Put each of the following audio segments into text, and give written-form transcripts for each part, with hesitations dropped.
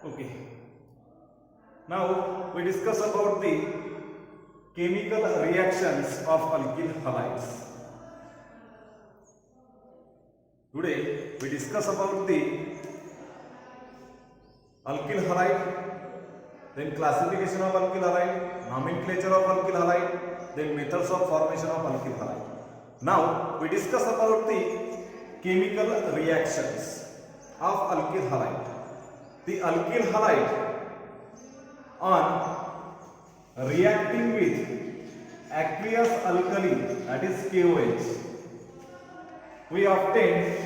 Okay. Now we discuss about the chemical reactions of alkyl halides. Today we discuss about the alkyl halide, then classification of alkyl halide, nomenclature of alkyl halide, then methods of formation of alkyl halide. Now we discuss about the chemical reactions of alkyl halide. The alkyl halide on reacting with aqueous alkali, that is KOH, we obtain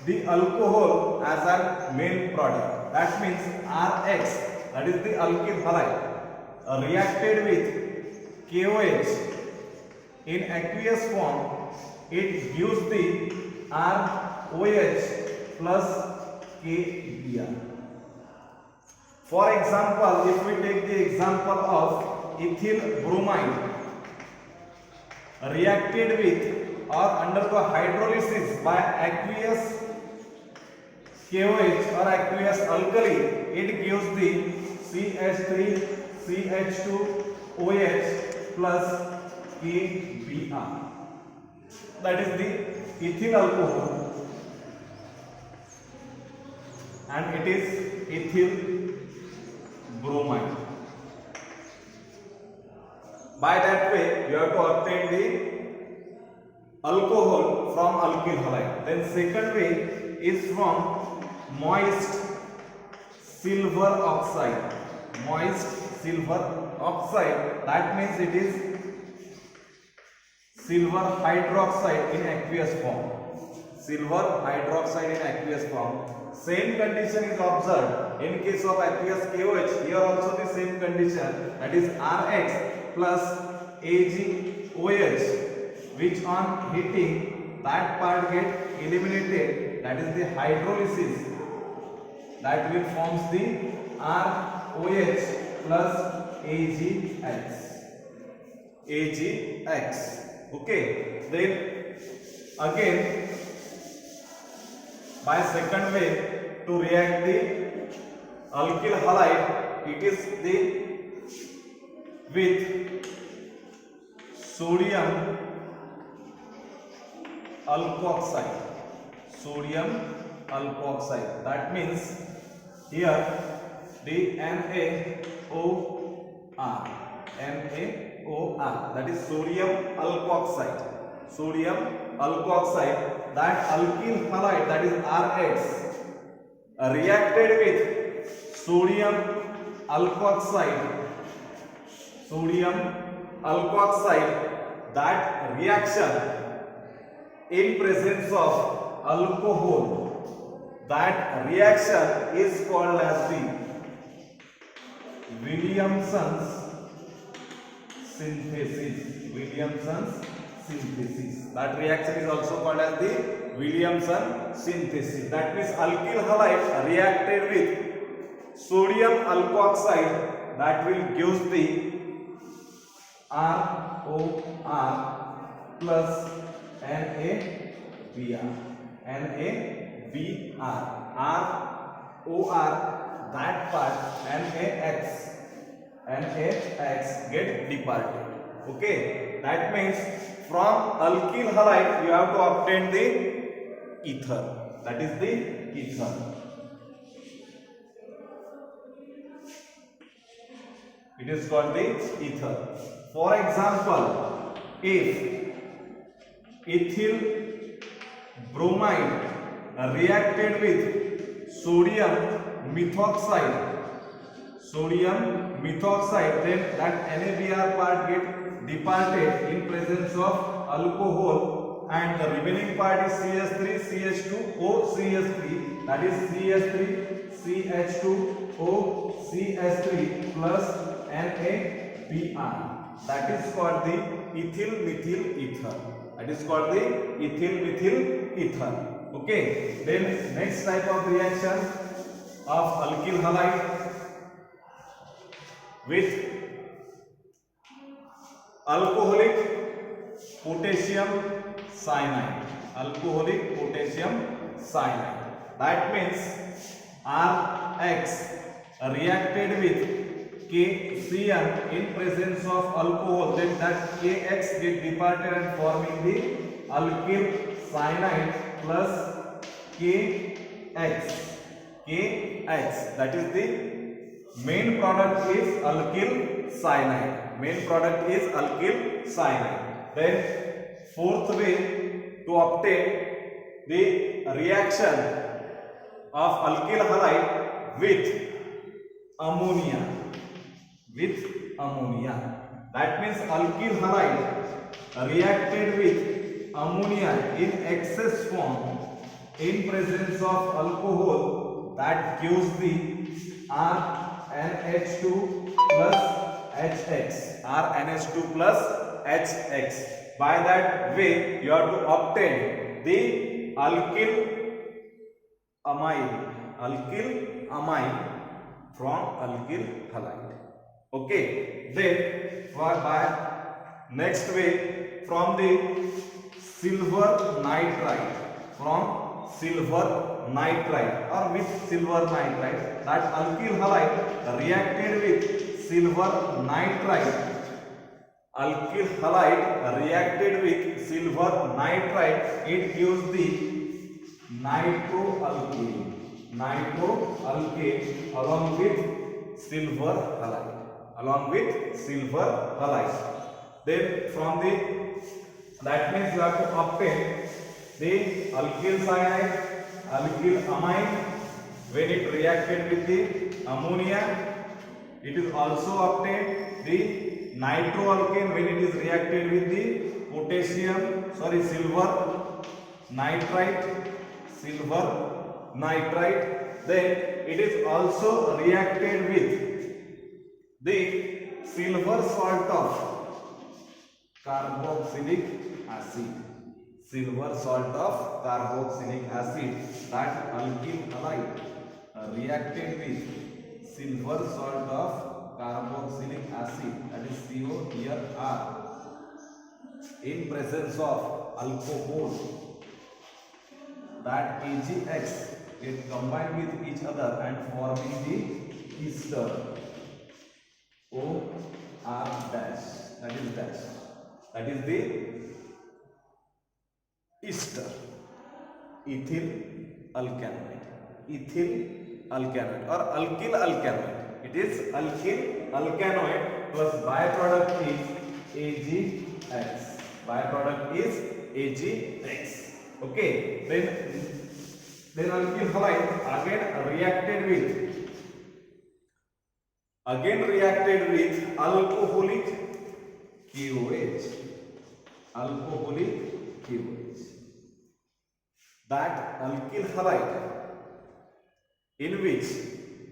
the alcohol as a main product. That means RX, that is the alkyl halide, reacted with KOH in aqueous form, it gives the ROH plus KBr. For example, if we take the example of ethyl bromide reacted with or undergo hydrolysis by aqueous KOH or aqueous alkali, it gives the CH3 CH2OH plus KBr. That is the ethyl alcohol and it is ethyl bromide. By that way, you have to obtain the alcohol from alkyl halide. Then second way is from moist silver oxide. Moist silver oxide, that means it is silver hydroxide in aqueous form. Silver hydroxide in aqueous form. Same condition is observed in case of aqueous KOH. Here also the same condition, that is RX plus AgOH, which on heating that part get eliminated, that is the hydrolysis, that will forms the ROH plus AgX. Okay, then again by second way to react the alkyl halide, it is the with sodium alkoxide. Sodium alkoxide, that means here the NaOR, that is sodium alkoxide. Sodium alkoxide, that alkyl halide, that is RX, reacted with sodium alkoxide. Sodium alkoxide, that reaction in presence of alcohol, that reaction is called as the Williamson's synthesis. Williamson's synthesis. That reaction is also called as the Williamson synthesis. That means alkyl halide reacted with sodium alkoxide, that will give the ROR plus NaBr. ROR, that part, NaX get departed. Okay, that means from alkyl halide you have to obtain the ether, that is the ether. It is called the ether. For example, if ethyl bromide reacted with sodium methoxide, then that NaBr part get departed in presence of alcohol, and the remaining part is CH3 CH2O CH3, that is CH3 CH2O CH3 plus NaBr. That is called the ethyl methyl ether. That is called the ethyl methyl ether. Okay. Then next type of reaction of alkyl halide with alcoholic potassium cyanide. Alcoholic potassium cyanide. That means Rx reacted with KCN in presence of alcohol, then that KX get departed and forming the alkyl cyanide plus KX. That is the main product is alkyl cyanide. Main product is alkyl cyanide. Then fourth way to obtain the reaction of alkyl halide with ammonia. That means alkyl halide reacted with ammonia in excess form in presence of alcohol, that gives the RNH2 plus HX. RNH2 plus HX. By that way, you have to obtain the alkyl amine from alkyl halide. Okay. Then by next way, from the silver nitride, or with silver nitride, that alkyl halide reacted with silver nitride. It gives the nitroalkane along with silver halide. Then from that means you have to obtain the alkyl cyanide, alkyl amine when it reacted with the ammonia. It is also obtained the nitroalkane when it is reacted with the silver nitride. Then it is also reacted with the silver salt of carboxylic acid. That alkyl halide reacted with silver salt of carboxylic acid, that is CO here R, in presence of alcohol, that AgX is combined with each other and forming the ester OR dash, that is the ester, ethyl alkanoate or alkyl alkanoate. It is alkyl alkanoate plus byproduct is AgX. Okay. Then alkyl halide again reacted with alcoholic KOH. That alkyl halide in which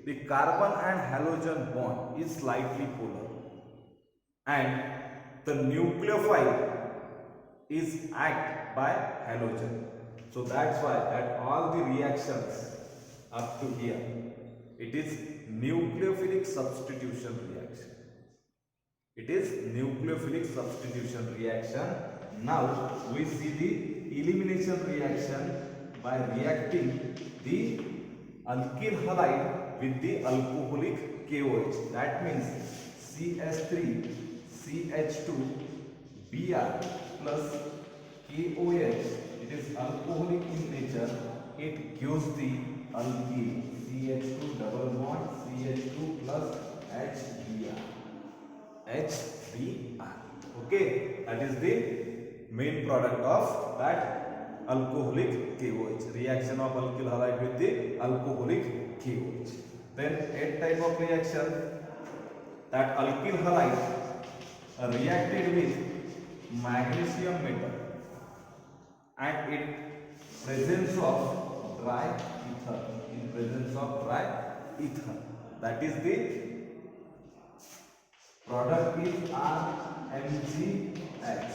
the carbon and halogen bond is slightly polar and the nucleophile is act by halogen. So that's why at all the reactions up to here, it is nucleophilic substitution reaction. Now we see the elimination reaction by reacting the alkyl halide with the alcoholic KOH. That means CH2Br plus KOH. It is alcoholic in nature. It gives the alkyl CH2 double bond CH2 plus HBr. Okay, that is the main product of that alcoholic KOH. Reaction of alkyl halide with the alcoholic KOH. Then 8th type of reaction, that alkyl halide reacted with magnesium metal and in presence of dry ether. That is the product is RMGX,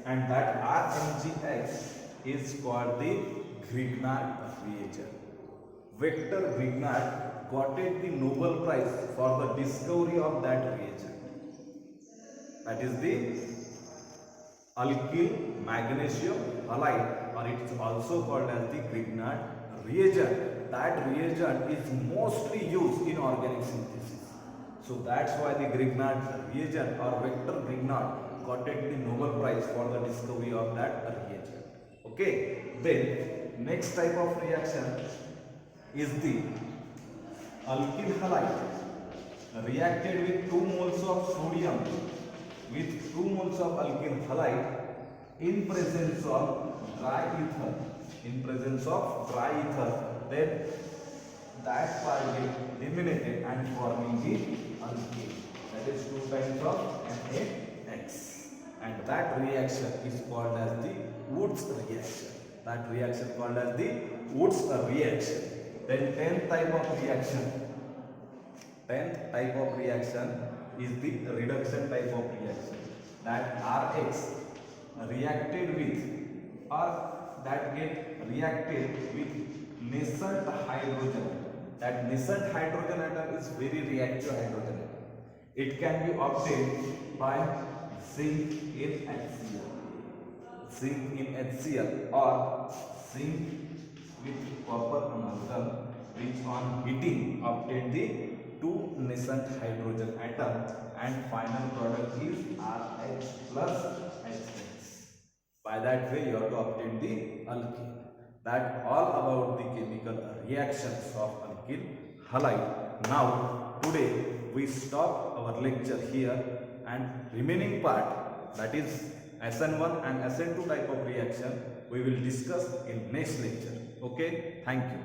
and that RMGX is called the Grignard reagent. Victor Grignard got the Nobel Prize for the discovery of that reagent. That is the alkyl magnesium halide, or it is also called as the Grignard reagent. that reagent is mostly used in organic synthesis. So that's why the Grignard reagent or Victor Grignard got the Nobel Prize for the discovery of that reagent. Okay, then next type of reaction is the alkyl halide reacted with 2 moles of sodium with 2 moles of alkyl halide in presence of dry ether. In presence of dry ether, then that part get eliminated and forming the alkene. That is 2 times of NaX. And that reaction is called as the Woods reaction. That reaction called as the Woods reaction. Then 10th type of reaction. 10th type of reaction is the reduction type of reaction. That Rx reacted with or that get reacted with nascent hydrogen. That nascent hydrogen atom is very reactive hydrogen atom. It can be obtained by zinc in HCl. Zinc in HCl or zinc with copper amalgam, which on heating obtain the 2 nascent hydrogen atom, and final product is RH plus HX. By that way you have to obtain the alkene. That all about the chemical reactions of alkyl halide. Now today we stop our lecture here, and remaining part, that is SN1 and SN2 type of reaction, we will discuss in next lecture. Okay, thank you.